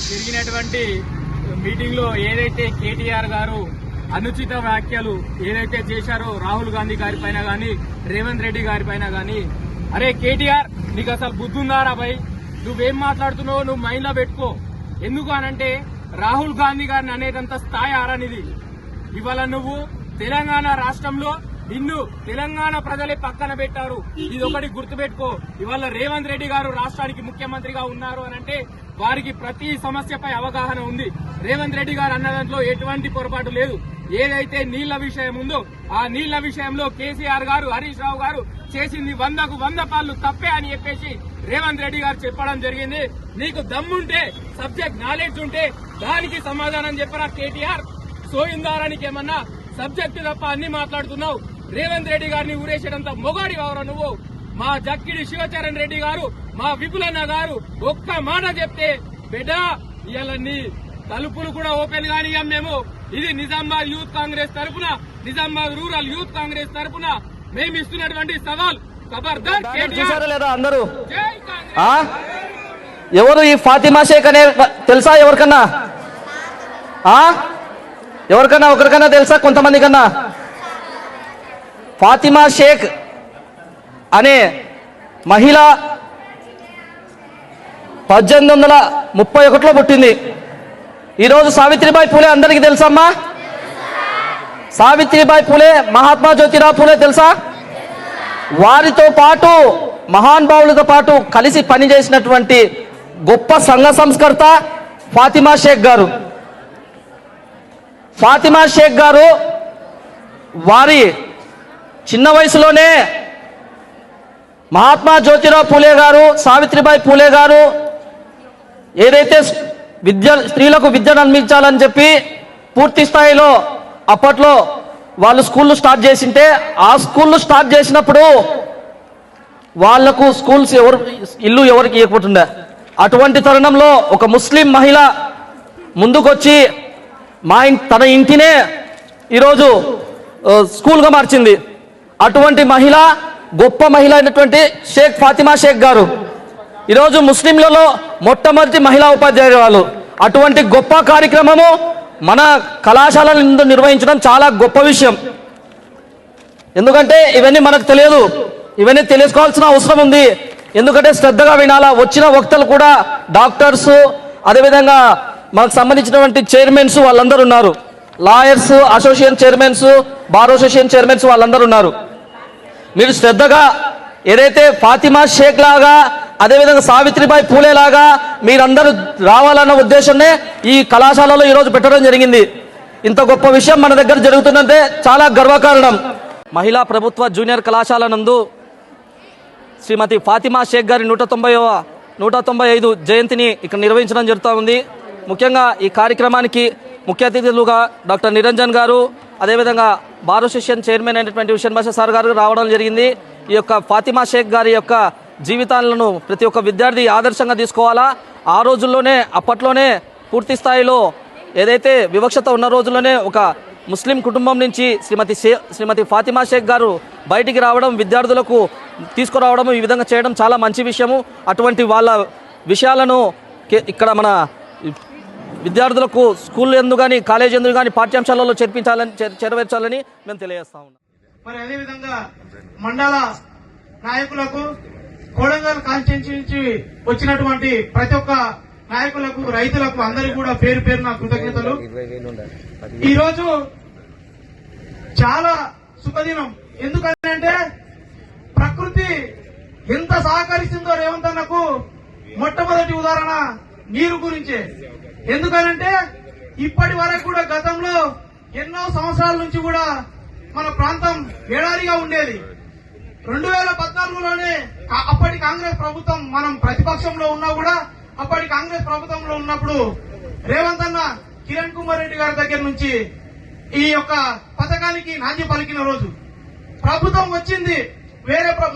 జరిగినటువంటి మీటింగ్ లో ఏదైతే కేటీఆర్ గారు అనుచిత వ్యాఖ్యలు ఏదైతే చేశారో రాహుల్ గాంధీ గారి పైన గాని రేవంత్ రెడ్డి గారి పైన గాని, అరే కేటీఆర్ నీకు అసలు బుద్ధుందారా భయ్, నువ్వేం మాట్లాడుతున్నావు నువ్వు మైండ్ లో పెట్టుకో. ఎందుకు అనంటే రాహుల్ గాంధీ గారిని అనేటంత స్థాయి ఆరనిది. ఇవాళ నువ్వు తెలంగాణ రాష్ట్రంలో నిన్ను తెలంగాణ ప్రజలే పక్కన పెట్టారు, ఇది ఒకటి గుర్తుపెట్టుకో. ఇవాళ రేవంత్ రెడ్డి గారు రాష్ట్రానికి ముఖ్యమంత్రిగా ఉన్నారు అనంటే వారికి ప్రతి సమస్యపై అవగాహన ఉంది. రేవంత్ రెడ్డి గారు అన్న దాంట్లో ఎటువంటి పొరపాటు లేదు. ఏదైతే నీళ్ల విషయం ఉందో ఆ నీళ్ల విషయంలో కేసీఆర్ గారు హరీష్ రావు గారు చేసింది 100కు 100 పాళ్ళు తప్పే అని చెప్పేసి రేవంత్ రెడ్డి గారు చెప్పడం జరిగింది. నీకు దమ్ముంటే సబ్జెక్ట్ నాలెడ్జ్ ఉంటే దానికి సమాధానం చెప్పరా కేటీఆర్. సోయిందారానికి ఏమన్నా సబ్జెక్టు తప్ప అన్ని మాట్లాడుతున్నావు. రేవంత్ రెడ్డి గారిని ఊరేసేటంత మొగాడి ఎవరో నువ్వు. మా జక్కిడి శివచరణ్ రెడ్డి గారు మా విపులన్న గారు ఒక్క మాట చెప్తే బిడ్డ ఇవాళ నీ తలుపులు కూడా ఓపెన్ కానియం మేము. ఇది నిజామాబాద్ యూత్ కాంగ్రెస్ తరఫున, నిజామాబాద్ రూరల్ యూత్ కాంగ్రెస్ తరఫున మేము ఇస్తున్నటువంటి సవాల్. ఖబర్దార్ చూసారా లేదా అందరూ? ఎవరు ఈ ఫాతిమా షేక్ అనే తెలుసా ఎవరికన్నా? ఎవరికన్నా ఒకరికన్నా తెలుసా? కొంతమంది కన్నా. ఫాతిమా షేక్ అనే మహిళ 1831లో పుట్టింది. ఈరోజు సావిత్రిబాయి పూలే అందరికీ తెలుసమ్మా? సావిత్రిబాయి పూలే, మహాత్మా జ్యోతిరావు పూలే తెలుసా? వారితో పాటు మహానుభావులతో పాటు కలిసి పనిచేసినటువంటి గొప్ప సంఘ సంస్కర్త ఫాతిమా షేక్ గారు. ఫాతిమా షేక్ గారు వారి చిన్న వయసులోనే మహాత్మా జ్యోతిరావు పూలే గారు, సావిత్రిబాయి పూలే గారు ఏదైతే స్త్రీలకు విద్యను అందించాలని చెప్పి పూర్తి స్థాయిలో అప్పట్లో వాళ్ళు స్కూళ్ళు స్టార్ట్ చేసింటే, ఆ స్కూళ్ళు స్టార్ట్ చేసినప్పుడు వాళ్లకు స్కూల్స్ ఇల్లు ఎవరికి ఇవ్వకపోతుండే. అటువంటి తరుణంలో ఒక ముస్లిం మహిళ ముందుకొచ్చి తన ఇంటినే ఈరోజు స్కూల్గా మార్చింది. అటువంటి మహిళ, గొప్ప మహిళ అయినటువంటి షేక్ ఫాతిమా షేక్ గారు ఈరోజు ముస్లింలలో మొట్టమొదటి మహిళా ఉపాధ్యాయురాలు. అటువంటి గొప్ప కార్యక్రమము మన కళాశాలలో నిర్వహించడం చాలా గొప్ప విషయం. ఎందుకంటే ఇవన్నీ మనకు తెలియదు, ఇవన్నీ తెలుసుకోవాల్సిన అవసరం ఉంది. ఎందుకంటే శ్రద్ధగా వినాలా. వచ్చిన వక్తలు కూడా డాక్టర్స్, అదేవిధంగా మనకు సంబంధించినటువంటి చైర్మన్స్ వాళ్ళందరూ ఉన్నారు, lawyers association chairmans, bar association chairmans వాళ్ళందరూ ఉన్నారు. మీరు శ్రద్ధగా ఏదైతే ఫాతిమా షేక్ లాగా, అదేవిధంగా సావిత్రిబాయి పూలే లాగా మీరందరూ రావాలన్న ఉద్దేశంనే ఈ కళాశాలలో ఈరోజు పెట్టడం జరిగింది. ఇంత గొప్ప విషయం మన దగ్గర జరుగుతుందంటే చాలా గర్వకారణం. మహిళా ప్రభుత్వ జూనియర్ కళాశాల నందు శ్రీమతి ఫాతిమా షేక్ గారి 195 జయంతిని ఇక్కడ నిర్వహించడం జరుగుతూ ఉంది. ముఖ్యంగా ఈ కార్యక్రమానికి ముఖ్య అతిథులుగా డాక్టర్ నిరంజన్ గారు, అదేవిధంగా బార్ అసోసియేషన్ చైర్మన్ అయినటువంటి హుషన్ బాషా సార్ గారు రావడం జరిగింది. ఈ యొక్క ఫాతిమా షేక్ గారి యొక్క జీవితాలను ప్రతి ఒక్క విద్యార్థి ఆదర్శంగా తీసుకోవాలా. ఆ రోజుల్లోనే, అప్పట్లోనే పూర్తి స్థాయిలో ఏదైతే వివక్షత ఉన్న రోజుల్లోనే ఒక ముస్లిం కుటుంబం నుంచి శ్రీమతి ఫాతిమా షేక్ గారు బయటికి రావడం, విద్యార్థులకు తీసుకురావడం, ఈ విధంగా చేయడం చాలా మంచి విషయము. అటువంటి వాళ్ళ విషయాలను ఇక్కడ మన విద్యార్థులకు స్కూల్ ఎందు కానీ, కాలేజ్ ఎందు కానీ పాఠ్యాంశాలలో చేరవేర్చాలని మేము తెలియజేస్తా ఉన్నాం. మరి అదేవిధంగా మండల నాయకులకు, కొడంగల్ కాన్స్టిట్యూన్సీ నుంచి వచ్చినటువంటి ప్రతి ఒక్క నాయకులకు, రైతులకు అందరికీ కూడా పేరు పేరున కృతజ్ఞతలు. ఈరోజు చాలా శుభదినం. ఎందుకంటే ప్రకృతి ఎంత సహకరిస్తుందో రేవంత్ అన్నకు మొట్టమొదటి ఉదాహరణ నీరు గురించే. ఎందుకనంటే ఇప్పటి వరకు కూడా గతంలో ఎన్నో సంవత్సరాల నుంచి కూడా మన ప్రాంతం ఎడారిగా ఉండేది. 2014లోనే అప్పటి కాంగ్రెస్ ప్రభుత్వం, మనం ప్రతిపక్షంలో ఉన్నా కూడా అప్పటి కాంగ్రెస్ ప్రభుత్వంలో ఉన్నప్పుడు రేవంత్ అన్న కిరణ్ కుమార్ రెడ్డి గారి దగ్గర నుంచి ఈ యొక్క పథకానికి నాంది పలికిన రోజు ప్రభుత్వం వచ్చింది,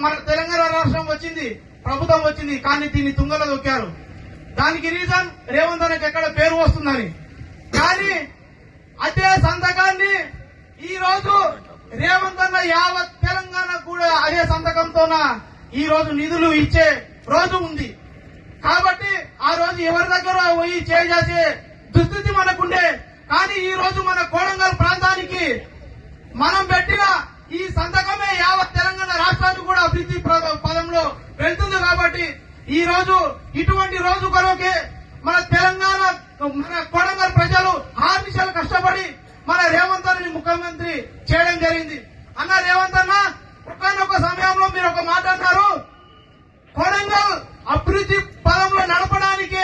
మన తెలంగాణ రాష్ట్రం వచ్చింది, ప్రభుత్వం వచ్చింది, కానీ దీన్ని తుంగలో దొక్కారు. దానికి రీజన్ రేవంత్ అన్నకి ఎక్కడ పేరు వస్తుందని. కానీ అదే సంతకాన్ని ఈ రోజు రేవంత్ అన్న యావత్ తెలంగాణ కూడా అదే సంతకంతోన ఈ రోజు నిధులు ఇచ్చే రోజు ఉంది. కాబట్టి ఆ రోజు రోజు ఎవరి దగ్గర పోయి చేసే దుస్థితి మనకుండే. కానీ ఈ రోజు మన కొడంగల్ ప్రాంతానికి మనం పెట్టిన ఈ సంతకమే యావత్ తెలంగాణ రాష్ట్రాన్ని కూడా అభివృద్ధి పదంలో వెళ్తుంది. కాబట్టి ఈ రోజు ఇటువంటి రోజు కొరకే మన తెలంగాణ మన కొడంగల్ ప్రజలు 6 నిమిషాలు కష్టపడి మన రేవంత్ అన్నని ముఖ్యమంత్రి చేయడం జరిగింది. అన్న రేవంత్ అన్న, ఒక్కనొక సమయంలో మీరు ఒక మాట అన్నారు, కొడంగల్ అభివృద్ధి పదంలో నడపడానికి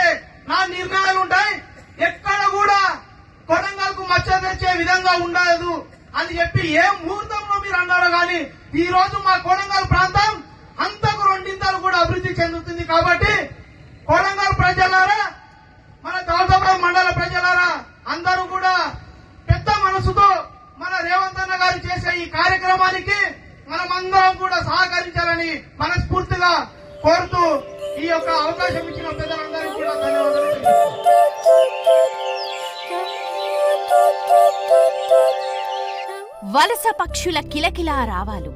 నా నిర్ణయాలు ఉంటాయి, ఎక్కడ కూడా కొడంగల్ కు మచ్చ తెచ్చే విధంగా ఉండదు అని చెప్పి ఏ ముహూర్తంలో మీరు అన్నారో గాని ఈ రోజు మా కొడంగల్ ప్రాంతం అంతకు 2 కూడా అభివృద్ధి చెందుతుంది. కాబట్టి కొడంగల్ ప్రజలారా, మన దౌలతాబాద్ మండల ప్రజలారా, అందరూ కూడా పెద్ద మనసుతో మన రేవంత్ అన్న గారు చేసే ఈ కార్యక్రమానికి మనమందరం కూడా సహకరించాలని మనస్ఫూర్తిగా కోరుతూ ఈ యొక్క అవకాశం ఇచ్చిన పెద్దలందరికీ కూడా ధన్యవాదాలు. వలస పక్షుల కిలకిలా రావాలు,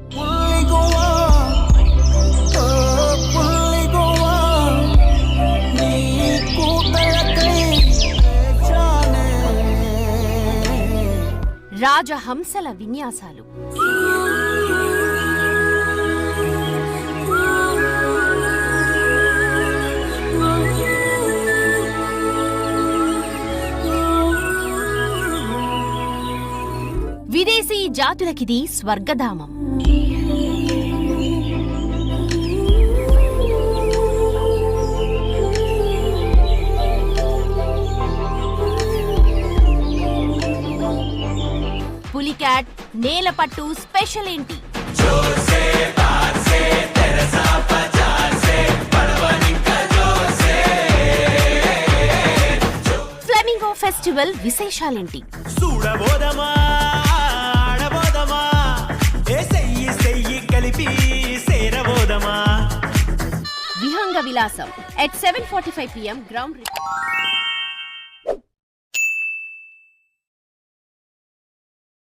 రాజహంసల విన్యాసాలు, విదేశీ జాతులకిది స్వర్గధామం. పులిక్యాట్ నేలపట్టు స్పెషల్ ఏంటి? ఫ్లెమింగో ఫెస్టివల్ విశేషాలేంటి? విహంగ విలాసం at 7:45 PM గ్రౌండ్.